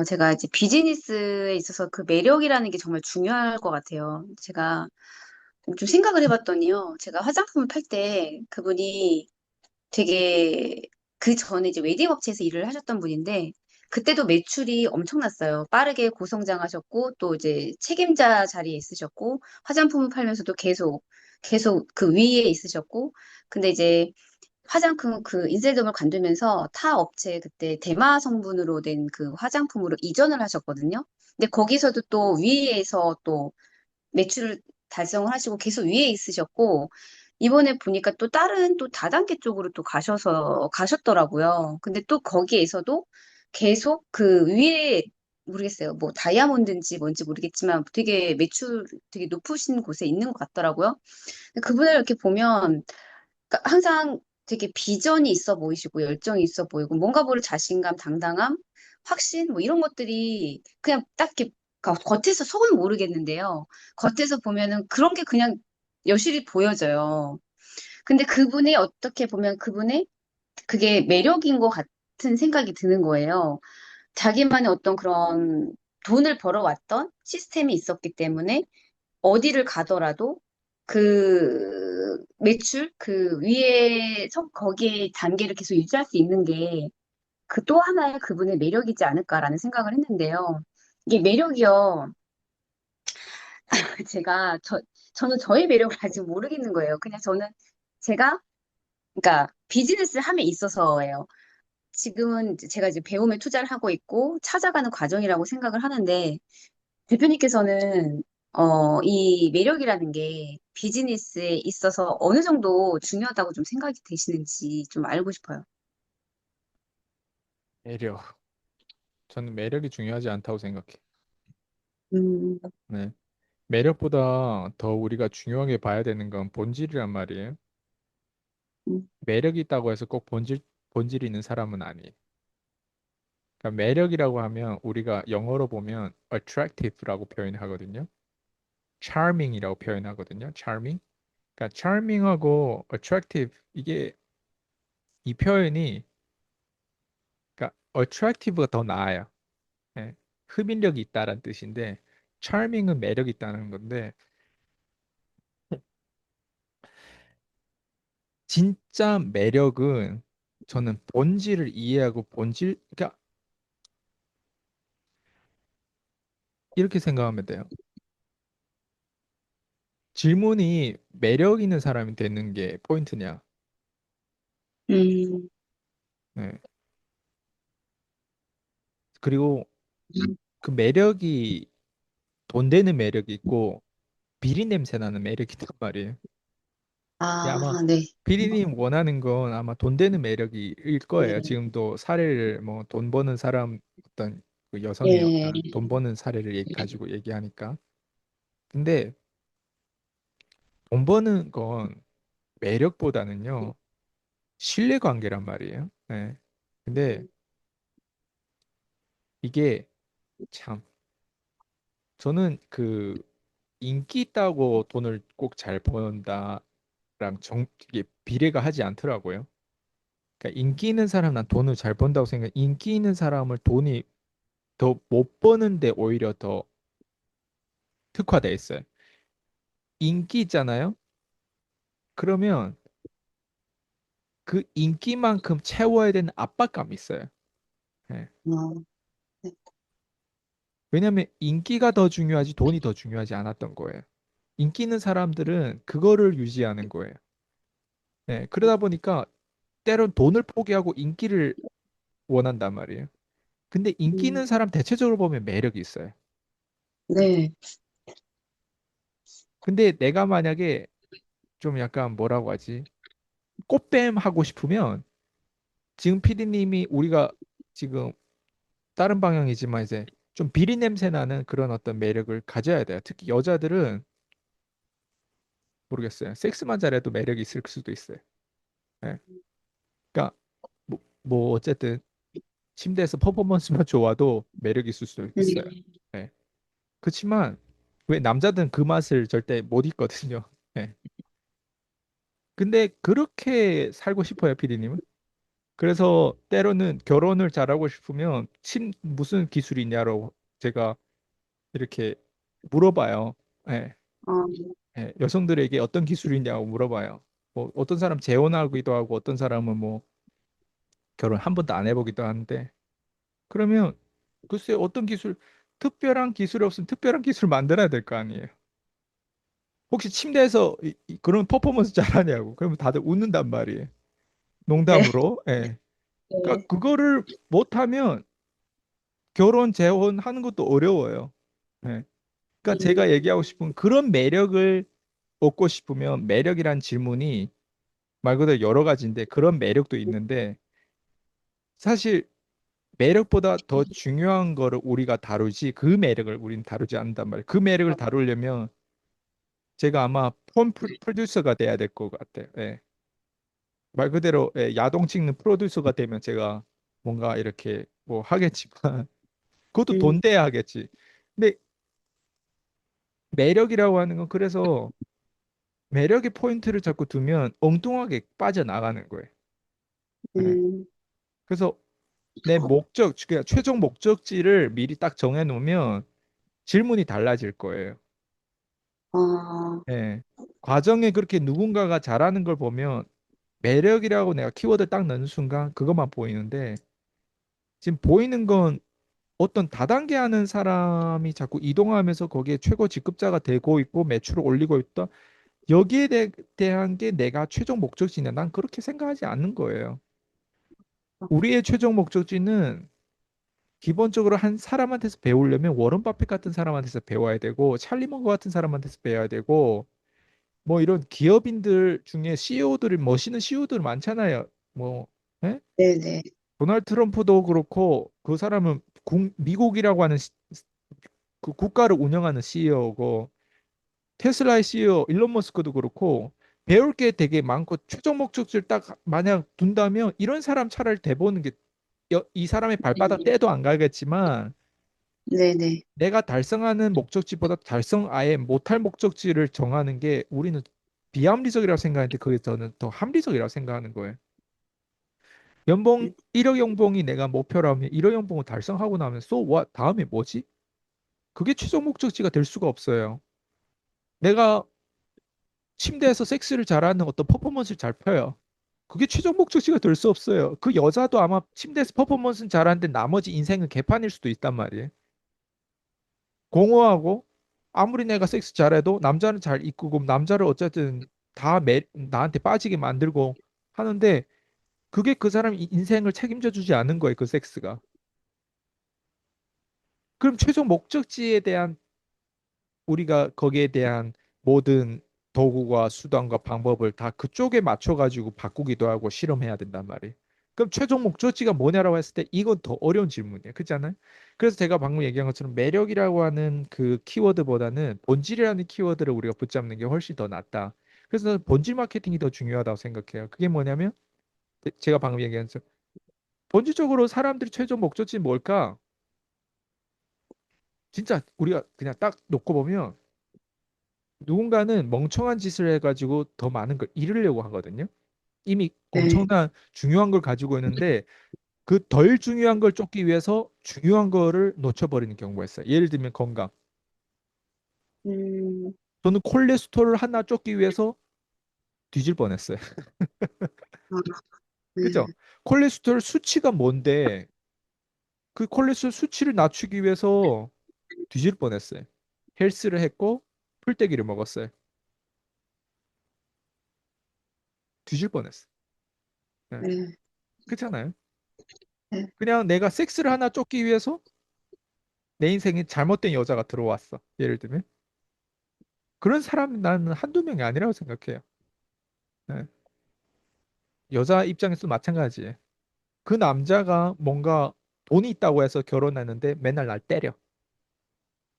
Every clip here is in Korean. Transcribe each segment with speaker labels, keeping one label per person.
Speaker 1: 제가 이제 비즈니스에 있어서 그 매력이라는 게 정말 중요할 것 같아요. 제가 좀 생각을 해봤더니요. 제가 화장품을 팔 때 그분이 되게 그 전에 이제 웨딩 업체에서 일을 하셨던 분인데 그때도 매출이 엄청났어요. 빠르게 고성장하셨고 또 이제 책임자 자리에 있으셨고 화장품을 팔면서도 계속 그 위에 있으셨고 근데 이제 화장품 그 인셀점을 관두면서 타 업체 그때 대마 성분으로 된 그 화장품으로 이전을 하셨거든요. 근데 거기서도 또 위에서 또 매출을 달성을 하시고 계속 위에 있으셨고 이번에 보니까 또 다른 또 다단계 쪽으로 또 가셨더라고요. 근데 또 거기에서도 계속 그 위에 모르겠어요. 뭐 다이아몬드인지 뭔지 모르겠지만 되게 매출 되게 높으신 곳에 있는 것 같더라고요. 그분을 이렇게 보면 그러니까 항상 되게 비전이 있어 보이시고 열정이 있어 보이고 뭔가 모를 자신감, 당당함, 확신 뭐 이런 것들이 그냥 딱 이렇게 겉에서 속은 모르겠는데요. 겉에서 보면은 그런 게 그냥 여실히 보여져요. 근데 그분이 어떻게 보면 그분의 그게 매력인 것 같은 생각이 드는 거예요. 자기만의 어떤 그런 돈을 벌어왔던 시스템이 있었기 때문에 어디를 가더라도 그 매출 그 위에 거기에 단계를 계속 유지할 수 있는 게 그 또 하나의 그분의 매력이지 않을까라는 생각을 했는데요. 이게 매력이요. 제가 저는 저의 매력을 아직 모르겠는 거예요. 그냥 저는 제가 그러니까 비즈니스를 함에 있어서예요. 지금은 제가 이제 배움에 투자를 하고 있고 찾아가는 과정이라고 생각을 하는데 대표님께서는 이 매력이라는 게 비즈니스에 있어서 어느 정도 중요하다고 좀 생각이 되시는지 좀 알고 싶어요.
Speaker 2: 매력. 저는 매력이 중요하지 않다고 생각해.
Speaker 1: 음,
Speaker 2: 네. 매력보다 더 우리가 중요하게 봐야 되는 건 본질이란 말이에요.
Speaker 1: 음,
Speaker 2: 매력이 있다고 해서 꼭 본질이 있는 사람은 아니에요. 그러니까 매력이라고 하면 우리가 영어로 보면 attractive라고 표현하거든요. charming이라고 표현하거든요. charming. 그러니까 charming하고 attractive 이게 이 표현이 그러니까 attractive가 더 나아요. 예. 흡인력이 있다라는 뜻인데 charming은 매력이 있다는 건데 진짜 매력은 저는 본질을 이해하고 그러니까 이렇게 생각하면 돼요. 질문이 매력 있는 사람이 되는 게 포인트냐?
Speaker 1: 음,
Speaker 2: 네. 그리고 그 매력이 돈 되는 매력이 있고 비린 냄새 나는 매력이 있단 말이에요. 아마
Speaker 1: 아, 네.
Speaker 2: 비리님 원하는 건 아마 돈 되는 매력일 거예요.
Speaker 1: 네.
Speaker 2: 지금도 사례를 뭐 돈 버는 사람 어떤 그 여성의
Speaker 1: 예.
Speaker 2: 어떤 돈 버는 사례를 가지고 얘기하니까. 근데 돈 버는 건 매력보다는요 신뢰관계란 말이에요. 네. 근데 이게 참 저는 그 인기 있다고 돈을 꼭 잘 번다랑 이게 비례가 하지 않더라고요. 그러니까 인기 있는 사람 난 돈을 잘 번다고 생각해. 인기 있는 사람을 돈이 더 못 버는데 오히려 더 특화돼 있어요. 인기 있잖아요. 그러면 그 인기만큼 채워야 되는 압박감이 있어요. 예.
Speaker 1: 어, 네.
Speaker 2: 왜냐하면 인기가 더 중요하지 돈이 더 중요하지 않았던 거예요. 인기 있는 사람들은 그거를 유지하는 거예요. 예. 그러다 보니까 때론 돈을 포기하고 인기를 원한단 말이에요. 근데 인기
Speaker 1: 음,
Speaker 2: 있는 사람 대체적으로 보면 매력이 있어요.
Speaker 1: 네.
Speaker 2: 근데 내가 만약에 좀 약간 뭐라고 하지? 꽃뱀 하고 싶으면 지금 피디님이 우리가 지금 다른 방향이지만 이제 좀 비린 냄새 나는 그런 어떤 매력을 가져야 돼요. 특히 여자들은 모르겠어요. 섹스만 잘해도 매력이 있을 수도 있어요. 예. 그러니까 뭐 어쨌든 침대에서 퍼포먼스만 좋아도 매력이 있을 수도 있어요.
Speaker 1: 음,
Speaker 2: 예. 그렇지만 왜 남자들은 그 맛을 절대 못 있거든요. 예. 근데 그렇게 살고 싶어요, 피디님은? 그래서 때로는 결혼을 잘하고 싶으면 무슨 기술이 있냐고 제가 이렇게 물어봐요. 예,
Speaker 1: 어,
Speaker 2: 예, 여성들에게 어떤 기술이 있냐고 물어봐요. 뭐 어떤 사람 재혼하기도 하고 어떤 사람은 뭐 결혼 한 번도 안 해보기도 하는데 그러면 글쎄 어떤 기술 특별한 기술이 없으면 특별한 기술 만들어야 될 거 아니에요. 혹시 침대에서 그런 퍼포먼스 잘하냐고. 그러면 다들 웃는단 말이에요.
Speaker 1: 네,
Speaker 2: 농담으로. 예. 그러니까
Speaker 1: 네,
Speaker 2: 그거를 못하면 결혼, 재혼하는 것도 어려워요. 예. 그러니까 제가 얘기하고
Speaker 1: 음,
Speaker 2: 싶은 그런 매력을 얻고 싶으면 매력이란 질문이 말 그대로 여러 가지인데 그런 매력도 있는데 사실 매력보다 더 중요한 거를 우리가 다루지 그 매력을 우리는 다루지 않는단 말이에요. 그 매력을 다루려면 제가 아마 폰 프로듀서가 돼야 될 것 같아요. 예. 말 그대로 예, 야동 찍는 프로듀서가 되면 제가 뭔가 이렇게 뭐 하겠지만 그것도 돈
Speaker 1: 음,
Speaker 2: 돼야 하겠지. 근데 매력이라고 하는 건 그래서 매력의 포인트를 자꾸 두면 엉뚱하게 빠져나가는 거예요. 예.
Speaker 1: 음,
Speaker 2: 그래서 내 그러니까 최종 목적지를 미리 딱 정해 놓으면 질문이 달라질 거예요.
Speaker 1: 어,
Speaker 2: 예. 과정에 그렇게 누군가가 잘하는 걸 보면 매력이라고 내가 키워드 딱 넣는 순간 그것만 보이는데 지금 보이는 건 어떤 다단계 하는 사람이 자꾸 이동하면서 거기에 최고 직급자가 되고 있고 매출을 올리고 있다. 여기에 대한 게 내가 최종 목적지냐? 난 그렇게 생각하지 않는 거예요. 우리의 최종 목적지는 기본적으로 한 사람한테서 배우려면 워런 바핏 같은 사람한테서 배워야 되고 찰리 먼거 같은 사람한테서 배워야 되고 뭐 이런 기업인들 중에 CEO들이 멋있는 CEO들 많잖아요. 뭐 예?
Speaker 1: 네네,
Speaker 2: 도널드 트럼프도 그렇고 그 사람은 미국이라고 하는 그 국가를 운영하는 CEO고 테슬라의 CEO 일론 머스크도 그렇고 배울 게 되게 많고 최종 목적지를 딱 만약 둔다면 이런 사람 차라리 대보는 게 이 사람의 발바닥 떼도 안 가겠지만
Speaker 1: 네네,
Speaker 2: 내가 달성하는 목적지보다 달성 아예 못할 목적지를 정하는 게 우리는 비합리적이라고 생각하는데 그게 저는 더 합리적이라고 생각하는 거예요. 연봉 1억 연봉이 내가 목표라면 1억 연봉을 달성하고 나면 so what? 다음에 뭐지? 그게 최종 목적지가 될 수가 없어요. 내가 침대에서 섹스를 잘하는 어떤 퍼포먼스를 잘 펴요. 그게 최종 목적지가 될 수 없어요. 그 여자도 아마 침대에서 퍼포먼스는 잘하는데 나머지 인생은 개판일 수도 있단 말이에요. 공허하고 아무리 내가 섹스 잘해도 남자는 잘 이끄고 남자를 어쨌든 나한테 빠지게 만들고 하는데 그게 그 사람 인생을 책임져 주지 않는 거예요. 그 섹스가. 그럼 최종 목적지에 대한 우리가 거기에 대한 모든 도구와 수단과 방법을 다 그쪽에 맞춰가지고 바꾸기도 하고 실험해야 된단 말이에요. 그럼 최종 목적지가 뭐냐라고 했을 때 이건 더 어려운 질문이에요. 그렇잖아요? 그래서 제가 방금 얘기한 것처럼 매력이라고 하는 그 키워드보다는 본질이라는 키워드를 우리가 붙잡는 게 훨씬 더 낫다. 그래서 본질 마케팅이 더 중요하다고 생각해요. 그게 뭐냐면 제가 방금 얘기한 것처럼 본질적으로 사람들이 최종 목적지는 뭘까? 진짜 우리가 그냥 딱 놓고 보면 누군가는 멍청한 짓을 해가지고 더 많은 걸 잃으려고 하거든요. 이미
Speaker 1: 네,
Speaker 2: 엄청난 중요한 걸 가지고 있는데 그 덜 중요한 걸 쫓기 위해서 중요한 거를 놓쳐버리는 경우가 있어요. 예를 들면 건강.
Speaker 1: 음,
Speaker 2: 저는 콜레스테롤 하나 쫓기 위해서 뒤질 뻔했어요.
Speaker 1: 아,
Speaker 2: 그죠?
Speaker 1: 네,
Speaker 2: 콜레스테롤 수치가 뭔데 그 콜레스테롤 수치를 낮추기 위해서 뒤질 뻔했어요. 헬스를 했고 풀떼기를 먹었어요. 뒤질 뻔했어요. 네.
Speaker 1: 네,
Speaker 2: 그렇잖아요.
Speaker 1: 네,
Speaker 2: 그냥 내가 섹스를 하나 쫓기 위해서 내 인생에 잘못된 여자가 들어왔어. 예를 들면. 그런 사람이 나는 한두 명이 아니라고 생각해요. 네. 여자 입장에서도 마찬가지예요. 그 남자가 뭔가 돈이 있다고 해서 결혼했는데 맨날 날 때려.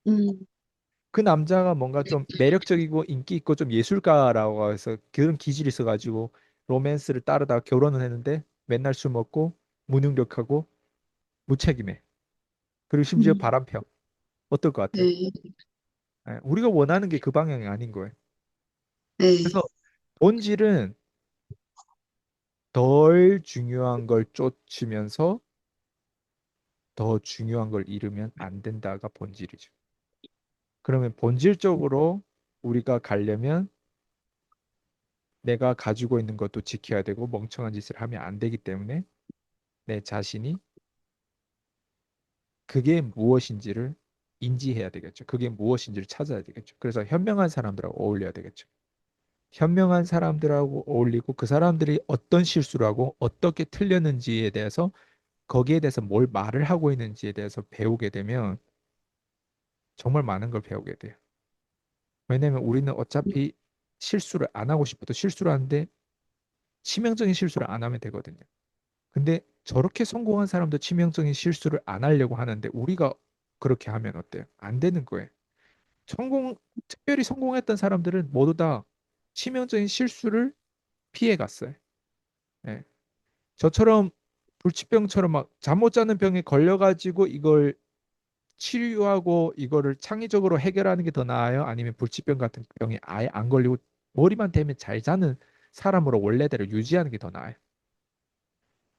Speaker 1: 음,
Speaker 2: 그 남자가 뭔가 좀 매력적이고 인기 있고 좀 예술가라고 해서 그런 기질이 있어가지고 로맨스를 따르다가 결혼을 했는데 맨날 술 먹고 무능력하고 무책임해. 그리고 심지어
Speaker 1: 음,
Speaker 2: 바람 펴. 어떨 것 같아요?
Speaker 1: 네,
Speaker 2: 예, 우리가 원하는 게 그 방향이 아닌 거예요.
Speaker 1: 네,
Speaker 2: 그래서 본질은 덜 중요한 걸 쫓으면서 더 중요한 걸 잃으면 안 된다가 본질이죠. 그러면 본질적으로 우리가 가려면 내가 가지고 있는 것도 지켜야 되고 멍청한 짓을 하면 안 되기 때문에 내 자신이 그게 무엇인지를 인지해야 되겠죠. 그게 무엇인지를 찾아야 되겠죠. 그래서 현명한 사람들하고 어울려야 되겠죠. 현명한 사람들하고 어울리고 그 사람들이 어떤 실수를 하고 어떻게 틀렸는지에 대해서 거기에 대해서 뭘 말을 하고 있는지에 대해서 배우게 되면 정말 많은 걸 배우게 돼요. 왜냐면 우리는 어차피 실수를 안 하고 싶어도 실수를 하는데 치명적인 실수를 안 하면 되거든요. 근데 저렇게 성공한 사람도 치명적인 실수를 안 하려고 하는데 우리가 그렇게 하면 어때요? 안 되는 거예요. 성공, 특별히 성공했던 사람들은 모두 다 치명적인 실수를 피해 갔어요. 예. 저처럼 불치병처럼 막 잠 못 자는 병에 걸려가지고 이걸 치료하고 이거를 창의적으로 해결하는 게 더 나아요? 아니면 불치병 같은 병에 아예 안 걸리고 머리만 대면 잘 자는 사람으로 원래대로 유지하는 게 더 나아요?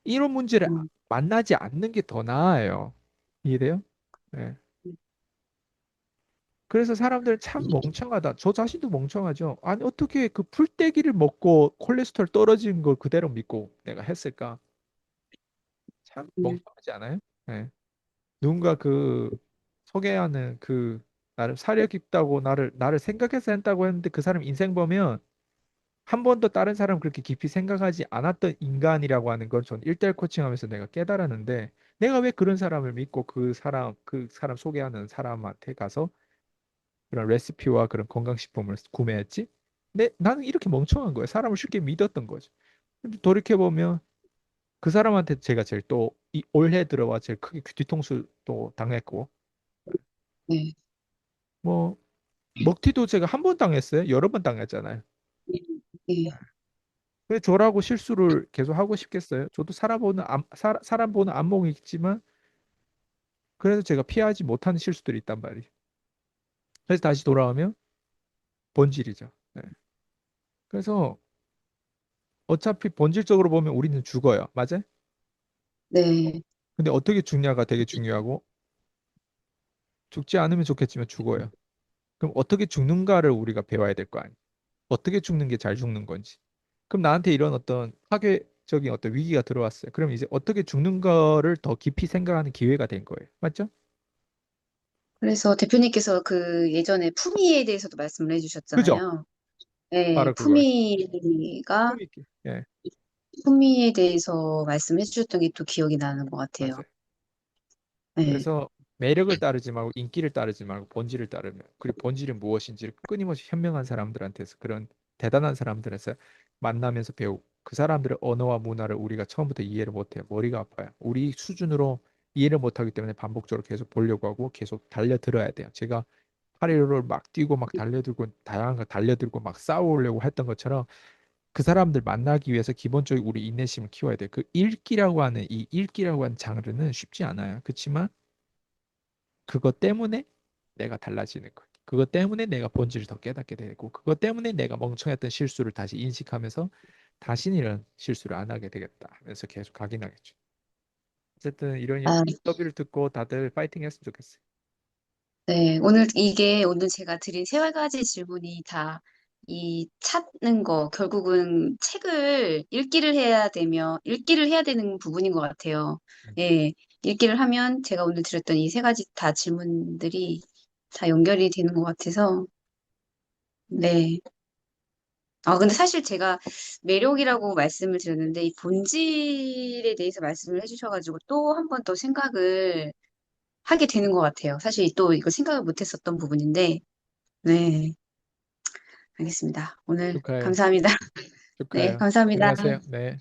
Speaker 2: 이런 문제를
Speaker 1: 음,
Speaker 2: 만나지 않는 게 더 나아요. 이해돼요? 네. 그래서 사람들은 참 멍청하다. 저 자신도 멍청하죠. 아니, 어떻게 그 풀떼기를 먹고 콜레스테롤 떨어진 걸 그대로 믿고 내가 했을까? 참
Speaker 1: 음,
Speaker 2: 멍청하지 않아요? 네. 누군가 그 소개하는 그 나름 사려 깊다고 나를 생각해서 했다고 했는데 그 사람 인생 보면 한 번도 다른 사람 그렇게 깊이 생각하지 않았던 인간이라고 하는 건 전 1대1 코칭하면서 내가 깨달았는데 내가 왜 그런 사람을 믿고 그 사람 소개하는 사람한테 가서 그런 레시피와 그런 건강식품을 구매했지? 나는 이렇게 멍청한 거야. 사람을 쉽게 믿었던 거죠. 근데 돌이켜보면 그 사람한테 제가 제일 또 이 올해 들어와 제일 크게 뒤통수 또 당했고
Speaker 1: 네.
Speaker 2: 뭐 먹튀도 제가 한 번 당했어요. 여러 번 당했잖아요.
Speaker 1: 네.
Speaker 2: 왜 저라고 실수를 계속 하고 싶겠어요? 저도 사람 보는 안목이 있지만 그래서 제가 피하지 못하는 실수들이 있단 말이에요. 그래서 다시 돌아오면 본질이죠. 네. 그래서 어차피 본질적으로 보면 우리는 죽어요. 맞아요?
Speaker 1: 네.
Speaker 2: 근데 어떻게 죽냐가 되게 중요하고 죽지 않으면 좋겠지만 죽어요. 그럼 어떻게 죽는가를 우리가 배워야 될 거 아니에요. 어떻게 죽는 게 잘 죽는 건지. 그럼 나한테 이런 어떤 파괴적인 어떤 위기가 들어왔어요. 그럼 이제 어떻게 죽는 거를 더 깊이 생각하는 기회가 된 거예요. 맞죠?
Speaker 1: 그래서 대표님께서 그 예전에 품위에 대해서도 말씀을
Speaker 2: 그죠?
Speaker 1: 해주셨잖아요. 네,
Speaker 2: 바로 그거예요.
Speaker 1: 품위가,
Speaker 2: 꿈이 있기. 예,
Speaker 1: 품위에 대해서 말씀해 주셨던 게 또 기억이 나는 것 같아요.
Speaker 2: 맞아요.
Speaker 1: 네,
Speaker 2: 그래서 매력을 따르지 말고 인기를 따르지 말고 본질을 따르면 그리고 본질은 무엇인지를 끊임없이 현명한 사람들한테서 그런 대단한 사람들에서 만나면서 배우고 그 사람들의 언어와 문화를 우리가 처음부터 이해를 못해요. 머리가 아파요. 우리 수준으로 이해를 못하기 때문에 반복적으로 계속 보려고 하고 계속 달려들어야 돼요. 제가 8.15를 막 뛰고 막 달려들고 다양한 거 달려들고 막 싸우려고 했던 것처럼 그 사람들 만나기 위해서 기본적으로 우리 인내심을 키워야 돼요. 그 읽기라고 하는 장르는 쉽지 않아요. 그렇지만 그것 때문에 내가 달라지는 거예요. 그것 때문에 내가 본질을 더 깨닫게 되고 그것 때문에 내가 멍청했던 실수를 다시 인식하면서 다시는 이런 실수를 안 하게 되겠다 하면서 계속 각인하겠죠. 어쨌든 이런
Speaker 1: 아,
Speaker 2: 인터뷰를 듣고 다들 파이팅 했으면 좋겠어요.
Speaker 1: 네. 오늘 제가 드린 세 가지 질문이 다 이 찾는 거, 결국은 책을 읽기를 해야 되는 부분인 것 같아요. 예. 읽기를 하면 제가 오늘 드렸던 이 세 가지 다 질문들이 다 연결이 되는 것 같아서, 네. 근데 사실 제가 매력이라고 말씀을 드렸는데, 이 본질에 대해서 말씀을 해주셔가지고 또 한 번 더 생각을 하게 되는 것 같아요. 사실 또 이거 생각을 못 했었던 부분인데, 네. 알겠습니다. 오늘
Speaker 2: 축하해요.
Speaker 1: 감사합니다. 네,
Speaker 2: 축하해요.
Speaker 1: 감사합니다.
Speaker 2: 고생하세요. 네.